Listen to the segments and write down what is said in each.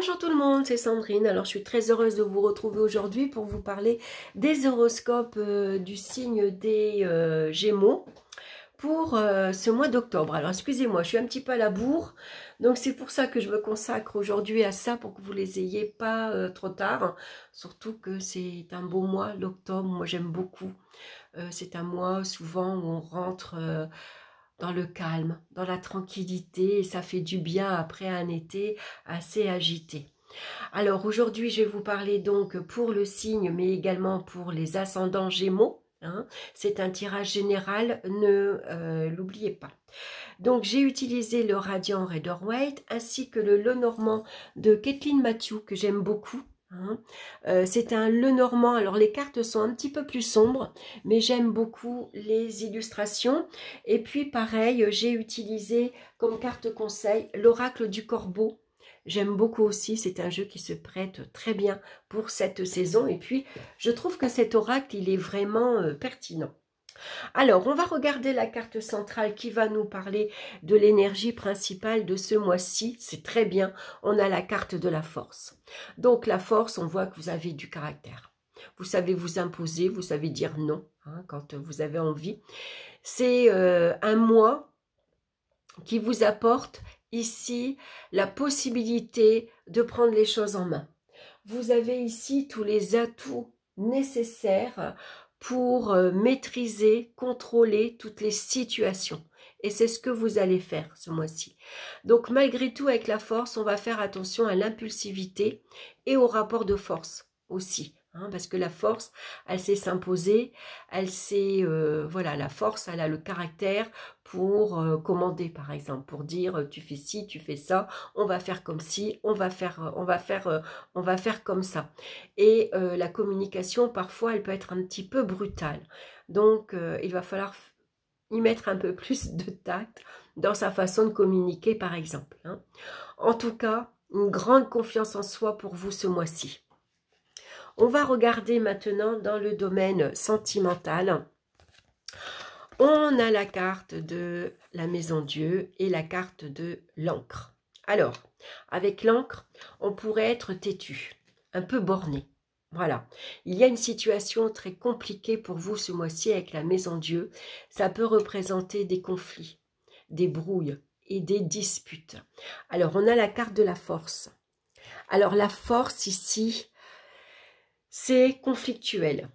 Bonjour tout le monde, c'est Sandrine. Alors je suis très heureuse de vous retrouver aujourd'hui pour vous parler des horoscopes du signe des Gémeaux pour ce mois d'octobre. Alors excusez-moi, je suis un petit peu à la bourre, donc c'est pour ça que je me consacre aujourd'hui à ça, pour que vous les ayez pas trop tard. Surtout que c'est un beau mois, l'octobre, moi j'aime beaucoup. C'est un mois souvent où on rentre dans le calme, dans la tranquillité, et ça fait du bien après un été assez agité. Alors aujourd'hui, je vais vous parler donc pour le signe, mais également pour les ascendants Gémeaux. Hein. C'est un tirage général, ne l'oubliez pas. Donc j'ai utilisé le Radiant Rider-Waite ainsi que le Lenormand de Kathleen Matthew que j'aime beaucoup. Hein. C'est un Lenormand, alors les cartes sont un petit peu plus sombres, mais j'aime beaucoup les illustrations. Et puis pareil, j'ai utilisé comme carte conseil l'Oracle du Corbeau. J'aime beaucoup aussi, c'est un jeu qui se prête très bien pour cette saison. Et puis, je trouve que cet oracle, il est vraiment pertinent. Alors, on va regarder la carte centrale qui va nous parler de l'énergie principale de ce mois-ci. C'est très bien, on a la carte de la force. Donc, la force, on voit que vous avez du caractère. Vous savez vous imposer, vous savez dire non hein, quand vous avez envie. C'est un mois qui vous apporte ici la possibilité de prendre les choses en main. Vous avez ici tous les atouts nécessaires pour maîtriser, contrôler toutes les situations. Et c'est ce que vous allez faire ce mois-ci. Donc malgré tout, avec la force, on va faire attention à l'impulsivité et au rapport de force aussi. Hein, parce que la force, elle sait s'imposer, elle sait, voilà, la force, elle a le caractère pour commander, par exemple, pour dire tu fais ci, tu fais ça, on va faire comme ci, on va faire comme ça. Et la communication, parfois, elle peut être un petit peu brutale. Donc, il va falloir y mettre un peu plus de tact dans sa façon de communiquer, par exemple. Hein. En tout cas, une grande confiance en soi pour vous ce mois-ci. On va regarder maintenant dans le domaine sentimental. On a la carte de la Maison Dieu et la carte de l'encre. Alors, avec l'encre, on pourrait être têtu, un peu borné. Voilà, il y a une situation très compliquée pour vous ce mois-ci avec la Maison Dieu. Ça peut représenter des conflits, des brouilles et des disputes. Alors, on a la carte de la force. Alors, la force ici, c'est conflictuel.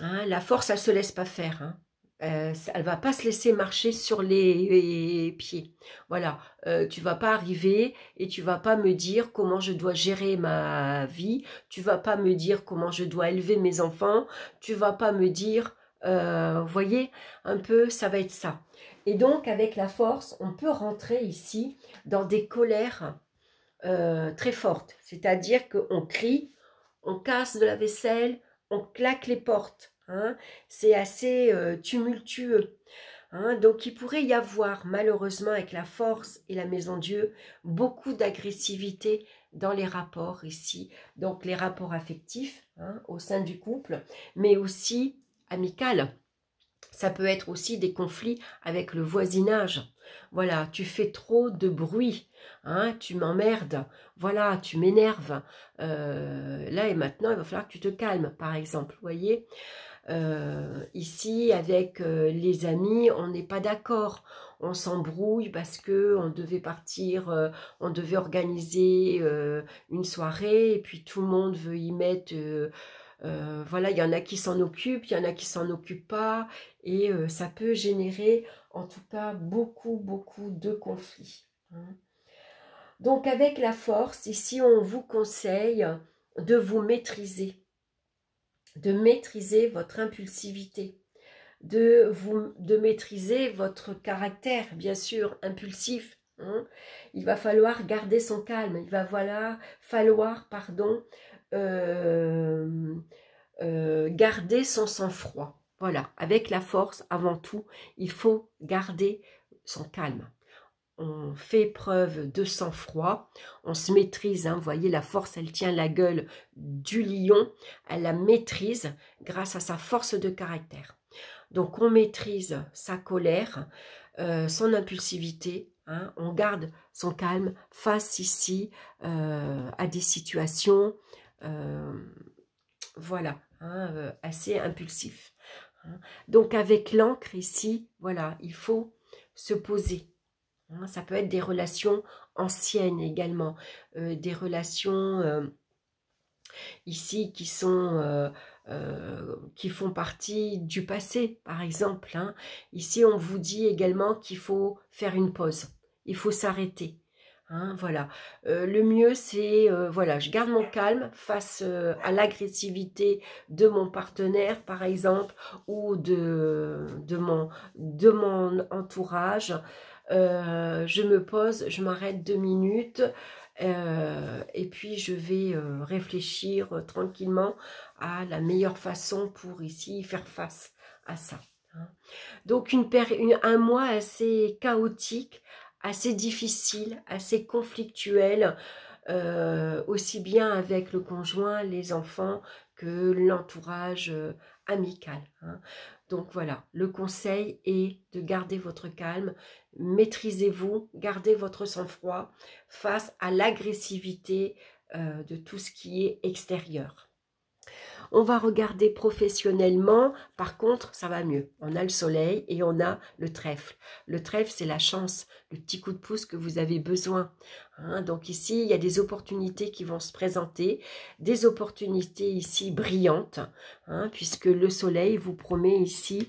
Hein, la force, elle ne se laisse pas faire. Hein. Elle ne va pas se laisser marcher sur les pieds. Voilà, tu vas pas arriver et tu vas pas me dire comment je dois gérer ma vie. Tu vas pas me dire comment je dois élever mes enfants. Tu vas pas me dire, voyez, un peu, ça va être ça. Et donc, avec la force, on peut rentrer ici dans des colères très fortes. C'est-à-dire qu'on crie, on casse de la vaisselle, on claque les portes. Hein. C'est assez tumultueux. Hein. Donc, il pourrait y avoir, malheureusement, avec la force et la Maison Dieu, beaucoup d'agressivité dans les rapports ici. Donc, les rapports affectifs hein, au sein du couple, mais aussi amicales. Ça peut être aussi des conflits avec le voisinage. Voilà, tu fais trop de bruit, hein, tu m'emmerdes, voilà, tu m'énerves. Là et maintenant, il va falloir que tu te calmes, par exemple, vous voyez. Ici, avec les amis, on n'est pas d'accord. On s'embrouille parce que on devait partir, on devait organiser une soirée et puis tout le monde veut y mettre... voilà, il y en a qui s'en occupent, il y en a qui s'en occupent pas, et ça peut générer en tout cas beaucoup de conflits. Hein. Donc avec la force, ici on vous conseille de vous maîtriser, de maîtriser votre impulsivité, de maîtriser votre caractère, bien sûr, impulsif. Hein. Il va falloir garder son calme, il va falloir garder son sang-froid. Voilà, avec la force, avant tout, il faut garder son calme. On fait preuve de sang-froid, on se maîtrise, hein, vous voyez, la force, elle tient la gueule du lion, elle la maîtrise grâce à sa force de caractère. Donc, on maîtrise sa colère, son impulsivité, hein. On garde son calme face ici à des situations, voilà, hein, assez impulsif. Hein. Donc avec l'encre ici, voilà, il faut se poser. Hein. Ça peut être des relations anciennes également, des relations ici qui font partie du passé, par exemple. Hein. Ici, on vous dit également qu'il faut faire une pause, il faut s'arrêter. Hein, voilà. Le mieux, c'est, voilà, je garde mon calme face à l'agressivité de mon partenaire, par exemple, ou de mon entourage. Je me pose, je m'arrête 2 minutes, et puis je vais réfléchir tranquillement à la meilleure façon pour ici faire face à ça. Hein. Donc un mois assez chaotique, assez difficile, assez conflictuel, aussi bien avec le conjoint, les enfants que l'entourage amical. Hein. Donc voilà, le conseil est de garder votre calme, maîtrisez-vous, gardez votre sang-froid face à l'agressivité de tout ce qui est extérieur. On va regarder professionnellement, par contre, ça va mieux. On a le soleil et on a le trèfle. Le trèfle, c'est la chance, le petit coup de pouce que vous avez besoin. Hein, donc ici, il y a des opportunités qui vont se présenter, des opportunités ici brillantes, hein, puisque le soleil vous promet ici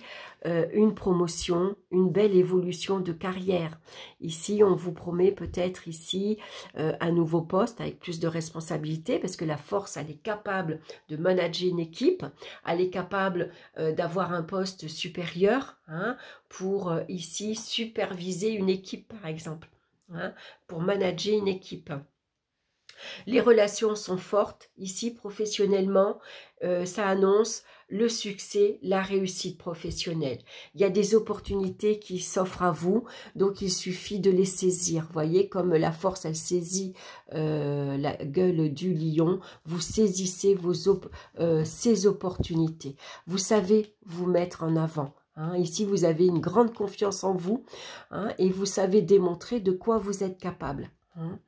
une promotion, une belle évolution de carrière. Ici, on vous promet peut-être ici un nouveau poste avec plus de responsabilités, parce que la force, elle est capable de manager une équipe, elle est capable d'avoir un poste supérieur, hein, pour ici superviser une équipe, par exemple, hein, pour manager une équipe. Les relations sont fortes, ici professionnellement, ça annonce le succès, la réussite professionnelle. Il y a des opportunités qui s'offrent à vous, donc il suffit de les saisir. Vous voyez, comme la force, elle saisit la gueule du lion, vous saisissez ces opportunités. Vous savez vous mettre en avant. Hein. Ici, vous avez une grande confiance en vous, hein, et vous savez démontrer de quoi vous êtes capable. Hein.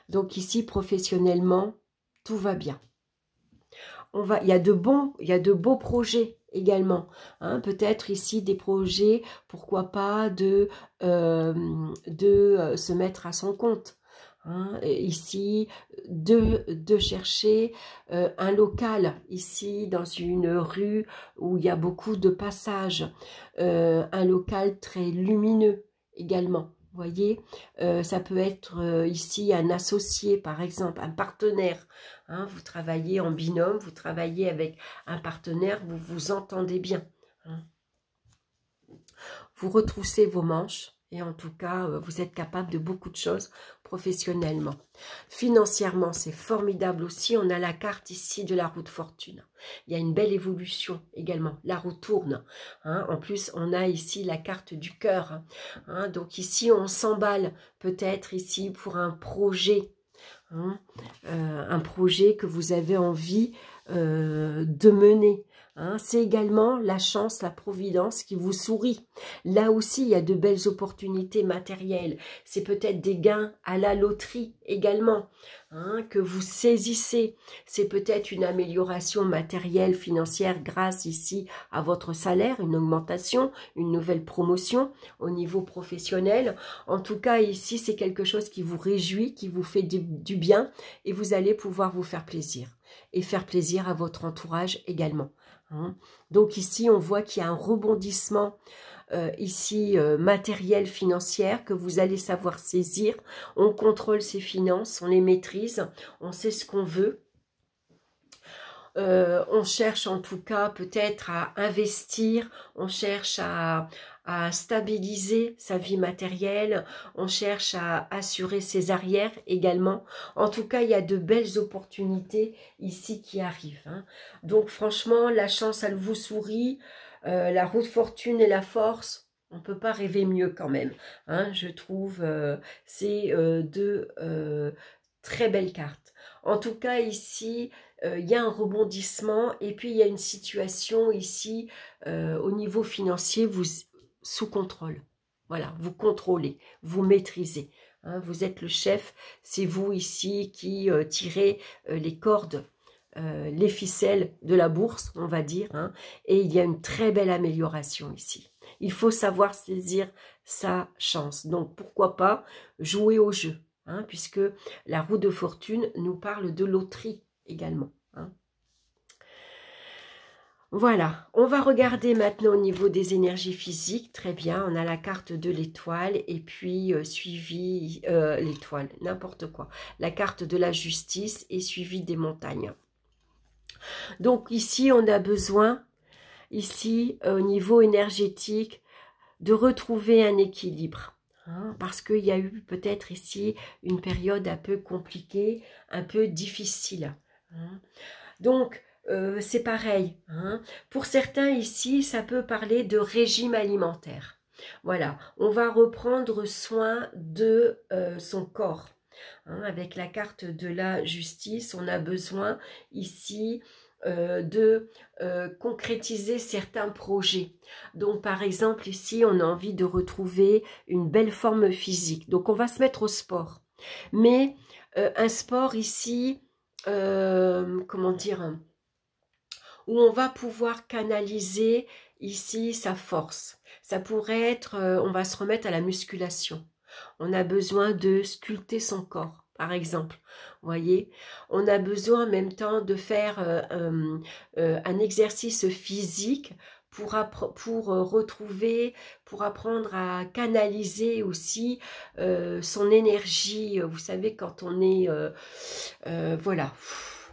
Donc ici, professionnellement, tout va bien. Il y a de beaux projets également. Hein, peut-être ici des projets, pourquoi pas, de se mettre à son compte. Hein, ici, de chercher un local, ici, dans une rue où il y a beaucoup de passages. Un local très lumineux également. Vous voyez, ça peut être ici un associé, par exemple, un partenaire. Hein, vous travaillez en binôme, vous travaillez avec un partenaire, vous vous entendez bien. Hein. Vous retroussez vos manches et en tout cas, vous êtes capable de beaucoup de choses professionnellement. Financièrement, c'est formidable aussi. On a la carte ici de la roue de fortune. Il y a une belle évolution également. La roue tourne. Hein. En plus, on a ici la carte du cœur. Hein. Donc ici, on s'emballe peut-être ici pour un projet. Hein. Un projet que vous avez envie de mener. Hein, c'est également la chance, la providence qui vous sourit. Là aussi, il y a de belles opportunités matérielles. C'est peut-être des gains à la loterie également, hein, que vous saisissez. C'est peut-être une amélioration matérielle, financière grâce ici à votre salaire, une augmentation, une nouvelle promotion au niveau professionnel. En tout cas, ici, c'est quelque chose qui vous réjouit, qui vous fait du bien et vous allez pouvoir vous faire plaisir. Et faire plaisir à votre entourage également. Hein. Donc ici, on voit qu'il y a un rebondissement ici matériel, financier, que vous allez savoir saisir. On contrôle ses finances, on les maîtrise, on sait ce qu'on veut. On cherche en tout cas peut-être à investir, on cherche à stabiliser sa vie matérielle, on cherche à assurer ses arrières également. En tout cas, il y a de belles opportunités ici qui arrivent. Hein. Donc franchement, la chance, elle vous sourit, la roue de fortune et la force, on ne peut pas rêver mieux quand même. Hein, je trouve c'est deux très belles cartes. En tout cas, ici, il y a un rebondissement et puis il y a une situation ici au niveau financier sous contrôle. Voilà, vous contrôlez, vous maîtrisez. Hein, vous êtes le chef, c'est vous ici qui tirez les cordes, les ficelles de la bourse, on va dire. Hein, et il y a une très belle amélioration ici. Il faut savoir saisir sa chance. Donc, pourquoi pas jouer au jeu, hein, puisque la roue de fortune nous parle de loterie également. Hein. Voilà, on va regarder maintenant au niveau des énergies physiques. Très bien, on a la carte de l'étoile et puis suivi l'étoile, n'importe quoi. La carte de la justice et suivi des montagnes. Donc ici, on a besoin, ici, au niveau énergétique, de retrouver un équilibre. Hein, parce qu'il y a eu peut-être ici une période un peu compliquée, un peu difficile. Hein. Donc, c'est pareil. Hein. Pour certains ici, ça peut parler de régime alimentaire. Voilà, on va reprendre soin de son corps. Hein. Avec la carte de la justice, on a besoin ici de concrétiser certains projets. Donc, par exemple, ici, on a envie de retrouver une belle forme physique. Donc, on va se mettre au sport. Mais un sport ici, comment dire, où on va pouvoir canaliser ici sa force. Ça pourrait être, on va se remettre à la musculation. On a besoin de sculpter son corps, par exemple. Vous voyez, on a besoin en même temps de faire un exercice physique pour retrouver, pour apprendre à canaliser aussi son énergie. Vous savez, quand on est, voilà,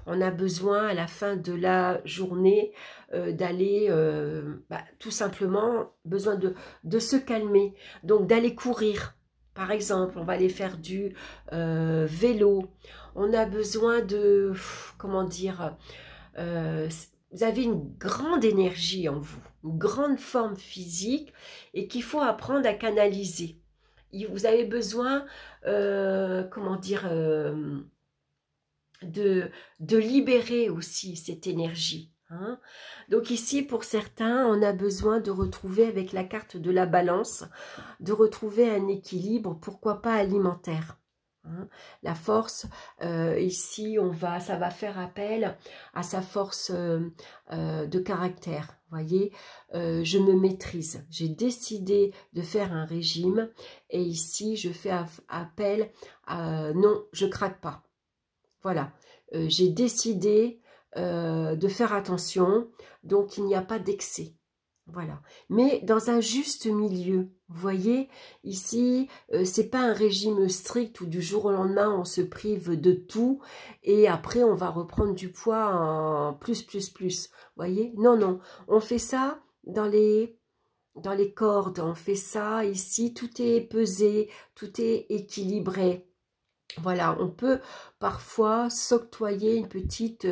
on a besoin à la fin de la journée d'aller, tout simplement, besoin de se calmer. Donc d'aller courir, par exemple, on va aller faire du vélo. On a besoin de, comment dire, vous avez une grande énergie en vous, une grande forme physique et qu'il faut apprendre à canaliser. Vous avez besoin, comment dire, de libérer aussi cette énergie. Hein. Donc ici, pour certains, on a besoin de retrouver avec la carte de la balance, de retrouver un équilibre, pourquoi pas alimentaire. Hein. La force, ici, ça va faire appel à sa force de caractère. Vous voyez, je me maîtrise. J'ai décidé de faire un régime et ici, je fais appel à non, je craque pas. Voilà, j'ai décidé de faire attention, donc il n'y a pas d'excès. Voilà, mais dans un juste milieu. Vous voyez, ici, c'est pas un régime strict où du jour au lendemain, on se prive de tout et après, on va reprendre du poids en plus. Vous voyez, non, non, on fait ça dans les cordes, on fait ça ici, tout est pesé, tout est équilibré. Voilà, on peut parfois s'octroyer une petite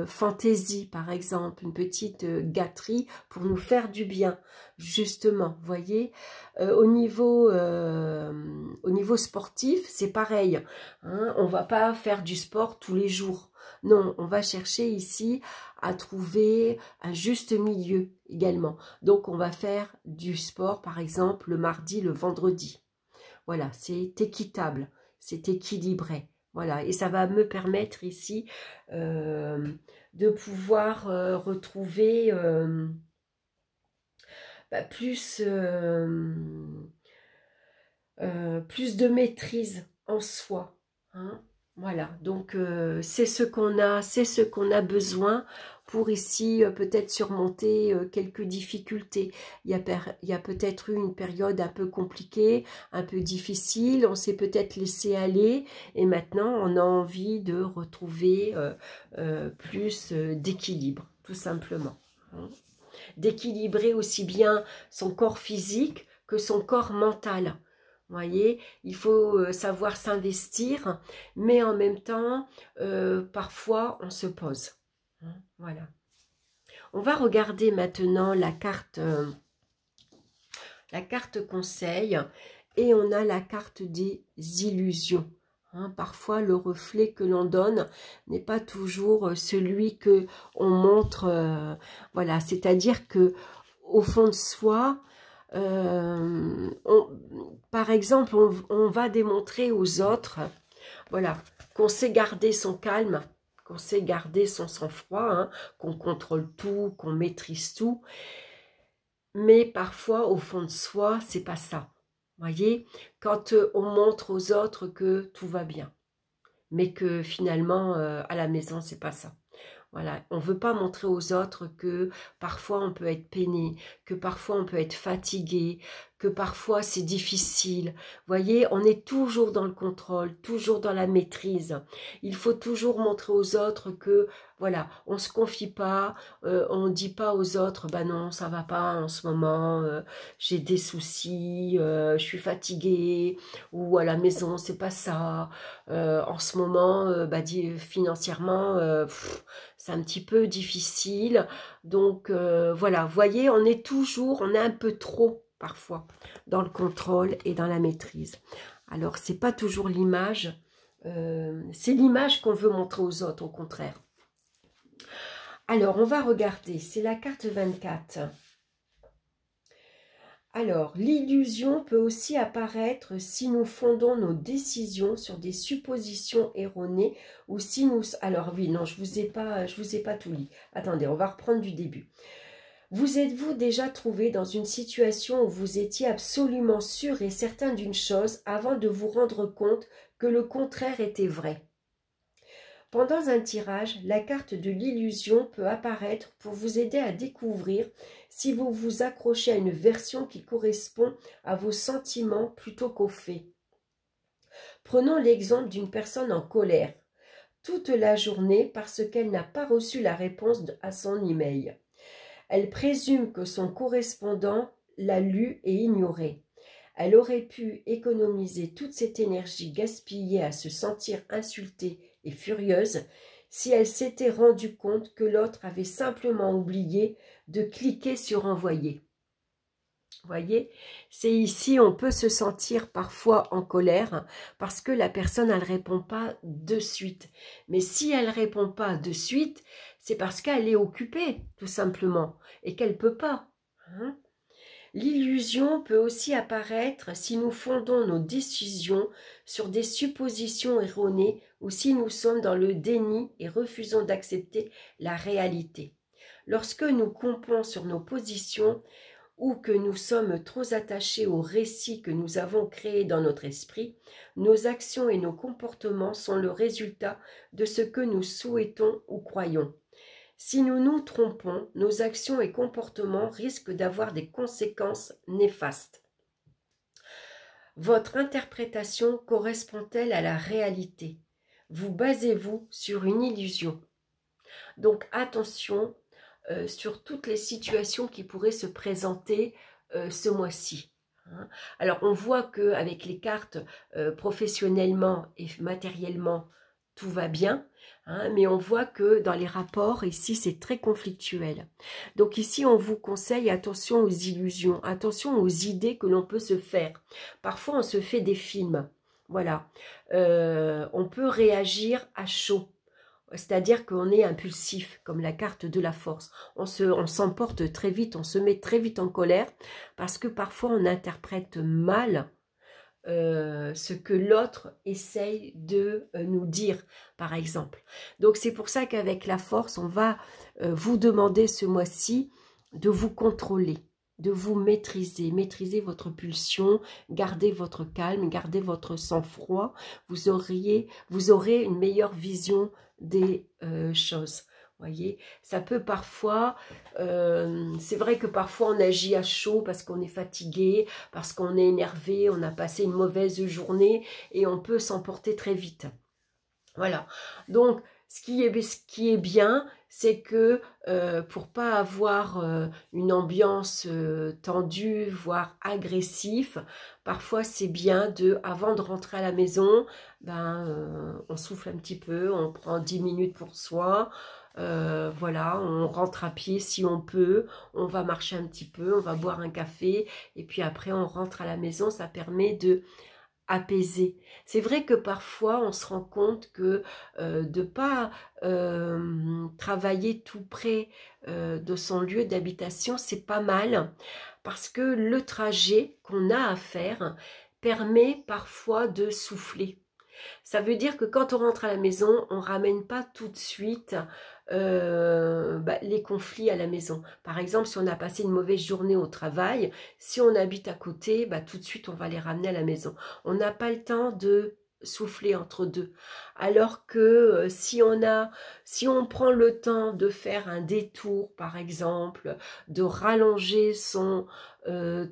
fantaisie, par exemple, une petite gâterie pour nous faire du bien, justement, vous voyez. Au niveau sportif, c'est pareil, hein, on va pas faire du sport tous les jours. Non, on va chercher ici à trouver un juste milieu également. Donc, on va faire du sport, par exemple, le mardi, le vendredi. Voilà, c'est équitable, c'est équilibré. Voilà, et ça va me permettre ici de pouvoir retrouver plus de maîtrise en soi. Hein. Voilà, donc c'est ce qu'on a besoin pour ici peut-être surmonter quelques difficultés. Il y a peut-être eu une période un peu compliquée, un peu difficile, on s'est peut-être laissé aller et maintenant on a envie de retrouver plus d'équilibre, tout simplement. Hein. D'équilibrer aussi bien son corps physique que son corps mental. Vous voyez, il faut savoir s'investir, mais en même temps, parfois, on se pose. Voilà. On va regarder maintenant la carte conseil, et on a la carte des illusions. Hein, parfois, le reflet que l'on donne n'est pas toujours celui que on montre. Voilà, c'est-à-dire que au fond de soi, Par exemple, on va démontrer aux autres, voilà, qu'on sait garder son calme, qu'on sait garder son sang-froid, hein, qu'on contrôle tout, qu'on maîtrise tout. Mais parfois, au fond de soi, c'est pas ça. Voyez, quand on montre aux autres que tout va bien, mais que finalement, à la maison, c'est pas ça. Voilà, on ne veut pas montrer aux autres que parfois on peut être peiné, que parfois on peut être fatigué, que parfois c'est difficile. Voyez, on est toujours dans le contrôle, toujours dans la maîtrise. Il faut toujours montrer aux autres que, voilà, on ne se confie pas, on ne dit pas aux autres, bah non, ça va pas en ce moment, j'ai des soucis, je suis fatiguée, ou à la maison, c'est pas ça. En ce moment, bah, financièrement, c'est un petit peu difficile. Donc, voilà, vous voyez, on est un peu trop, parfois, dans le contrôle et dans la maîtrise. Alors, c'est pas toujours l'image, c'est l'image qu'on veut montrer aux autres, au contraire. Alors, on va regarder, c'est la carte 24. Alors, l'illusion peut aussi apparaître si nous fondons nos décisions sur des suppositions erronées ou si nous... Alors oui, non, je vous ai pas tout lu. Attendez, on va reprendre du début. Vous êtes-vous déjà trouvé dans une situation où vous étiez absolument sûr et certain d'une chose avant de vous rendre compte que le contraire était vrai? Pendant un tirage, la carte de l'illusion peut apparaître pour vous aider à découvrir si vous vous accrochez à une version qui correspond à vos sentiments plutôt qu'aux faits. Prenons l'exemple d'une personne en colère toute la journée parce qu'elle n'a pas reçu la réponse à son email. Elle présume que son correspondant l'a lu et ignoré. Elle aurait pu économiser toute cette énergie gaspillée à se sentir insultée et furieuse si elle s'était rendue compte que l'autre avait simplement oublié de cliquer sur envoyer. Vous voyez, c'est ici, on peut se sentir parfois en colère parce que la personne, elle ne répond pas de suite. Mais si elle ne répond pas de suite, c'est parce qu'elle est occupée, tout simplement, et qu'elle ne peut pas. Hein. L'illusion peut aussi apparaître si nous fondons nos décisions sur des suppositions erronées ou si nous sommes dans le déni et refusons d'accepter la réalité. Lorsque nous campons sur nos positions ou que nous sommes trop attachés au récit que nous avons créé dans notre esprit, nos actions et nos comportements sont le résultat de ce que nous souhaitons ou croyons. Si nous nous trompons, nos actions et comportements risquent d'avoir des conséquences néfastes. Votre interprétation correspond-elle à la réalité? Vous basez-vous sur une illusion? Donc attention sur toutes les situations qui pourraient se présenter ce mois-ci. Alors on voit qu'avec les cartes, professionnellement et matériellement, tout va bien, hein, mais on voit que dans les rapports, ici, c'est très conflictuel. Donc ici, on vous conseille, attention aux illusions, attention aux idées que l'on peut se faire. Parfois, on se fait des films, voilà. On peut réagir à chaud, c'est-à-dire qu'on est impulsif, comme la carte de la force. On s'emporte très vite, on se met très vite en colère, parce que parfois, on interprète mal ce que l'autre essaye de nous dire, par exemple. Donc, c'est pour ça qu'avec la force, on va vous demander ce mois-ci de vous contrôler, de vous maîtriser, maîtriser votre pulsion, garder votre calme, garder votre sang-froid. Vous aurez une meilleure vision des choses. Voyez, ça peut parfois, c'est vrai que parfois on agit à chaud parce qu'on est fatigué, parce qu'on est énervé, on a passé une mauvaise journée et on peut s'emporter très vite. Voilà, donc ce qui est bien, c'est que pour pas avoir une ambiance tendue, voire agressive, parfois c'est bien avant de rentrer à la maison, on souffle un petit peu, on prend 10 minutes pour soi, voilà, on rentre à pied si on peut, on va marcher un petit peu, on va boire un café, et puis après on rentre à la maison, ça permet de apaisé. C'est vrai que parfois on se rend compte que de pas travailler tout près de son lieu d'habitation, c'est pas mal parce que le trajet qu'on a à faire permet parfois de souffler. Ça veut dire que quand on rentre à la maison, on ne ramène pas tout de suite les conflits à la maison. Par exemple, si on a passé une mauvaise journée au travail, si on habite à côté, tout de suite on va les ramener à la maison. On n'a pas le temps de souffler entre deux. Alors que si on prend le temps de faire un détour, par exemple, de rallonger son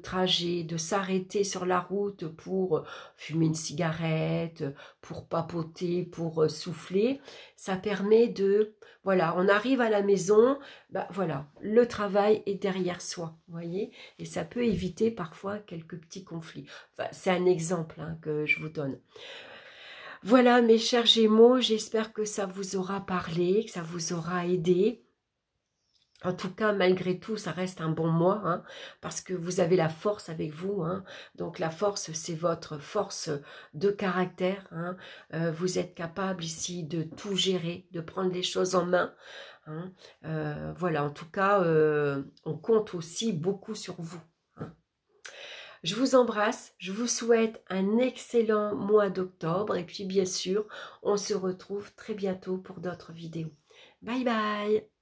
trajet, de s'arrêter sur la route pour fumer une cigarette, pour papoter, pour souffler, ça permet de, voilà, on arrive à la maison, voilà, le travail est derrière soi, vous voyez, et ça peut éviter parfois quelques petits conflits. Enfin, c'est un exemple que je vous donne. Voilà mes chers Gémeaux, j'espère que ça vous aura parlé, que ça vous aura aidé. En tout cas, malgré tout, ça reste un bon mois, parce que vous avez la force avec vous. Donc la force, c'est votre force de caractère. Vous êtes capable ici de tout gérer, de prendre les choses en main. Voilà, en tout cas, on compte aussi beaucoup sur vous. Je vous embrasse, je vous souhaite un excellent mois d'octobre. Et puis bien sûr, on se retrouve très bientôt pour d'autres vidéos. Bye bye!